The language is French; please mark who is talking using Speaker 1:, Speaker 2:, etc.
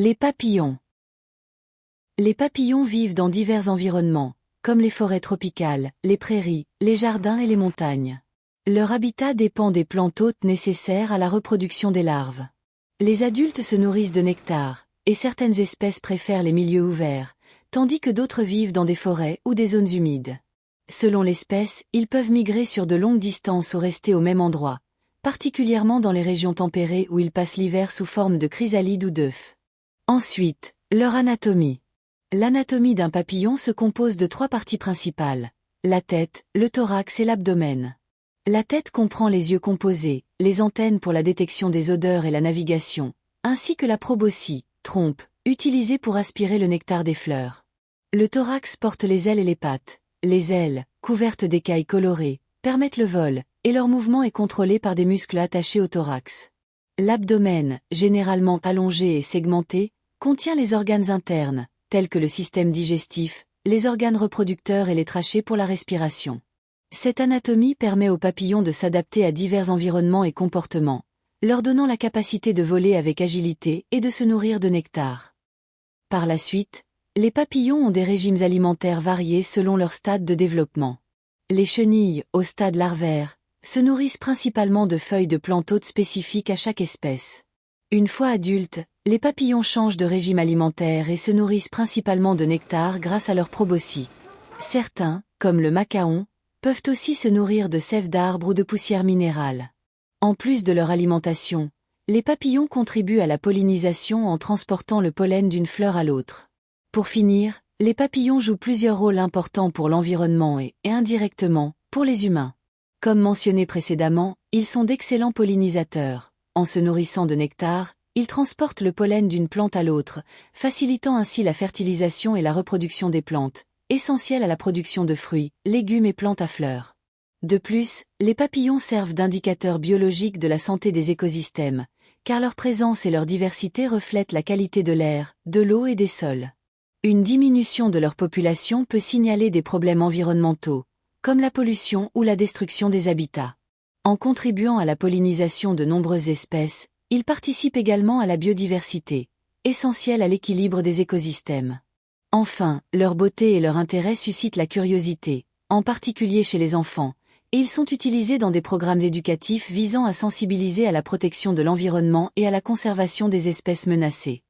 Speaker 1: Les papillons. Les papillons vivent dans divers environnements, comme les forêts tropicales, les prairies, les jardins et les montagnes. Leur habitat dépend des plantes hôtes nécessaires à la reproduction des larves. Les adultes se nourrissent de nectar, et certaines espèces préfèrent les milieux ouverts, tandis que d'autres vivent dans des forêts ou des zones humides. Selon l'espèce, ils peuvent migrer sur de longues distances ou rester au même endroit, particulièrement dans les régions tempérées où ils passent l'hiver sous forme de chrysalides ou d'œufs. Ensuite, leur anatomie. L'anatomie d'un papillon se compose de 3 parties principales: la tête, le thorax et l'abdomen. La tête comprend les yeux composés, les antennes pour la détection des odeurs et la navigation, ainsi que la proboscis, trompe, utilisée pour aspirer le nectar des fleurs. Le thorax porte les ailes et les pattes. Les ailes, couvertes d'écailles colorées, permettent le vol, et leur mouvement est contrôlé par des muscles attachés au thorax. L'abdomen, généralement allongé et segmenté, contient les organes internes, tels que le système digestif, les organes reproducteurs et les trachées pour la respiration. Cette anatomie permet aux papillons de s'adapter à divers environnements et comportements, leur donnant la capacité de voler avec agilité et de se nourrir de nectar. Par la suite, les papillons ont des régimes alimentaires variés selon leur stade de développement. Les chenilles, au stade larvaire, se nourrissent principalement de feuilles de plantes hôtes spécifiques à chaque espèce. Une fois adultes, les papillons changent de régime alimentaire et se nourrissent principalement de nectar grâce à leur proboscis. Certains, comme le macaon, peuvent aussi se nourrir de sève d'arbres ou de poussière minérale. En plus de leur alimentation, les papillons contribuent à la pollinisation en transportant le pollen d'une fleur à l'autre. Pour finir, les papillons jouent plusieurs rôles importants pour l'environnement et indirectement, pour les humains. Comme mentionné précédemment, ils sont d'excellents pollinisateurs. En se nourrissant de nectar, ils transportent le pollen d'une plante à l'autre, facilitant ainsi la fertilisation et la reproduction des plantes, essentielles à la production de fruits, légumes et plantes à fleurs. De plus, les papillons servent d'indicateurs biologiques de la santé des écosystèmes, car leur présence et leur diversité reflètent la qualité de l'air, de l'eau et des sols. Une diminution de leur population peut signaler des problèmes environnementaux, comme la pollution ou la destruction des habitats. En contribuant à la pollinisation de nombreuses espèces, ils participent également à la biodiversité, essentielle à l'équilibre des écosystèmes. Enfin, leur beauté et leur intérêt suscitent la curiosité, en particulier chez les enfants, et ils sont utilisés dans des programmes éducatifs visant à sensibiliser à la protection de l'environnement et à la conservation des espèces menacées.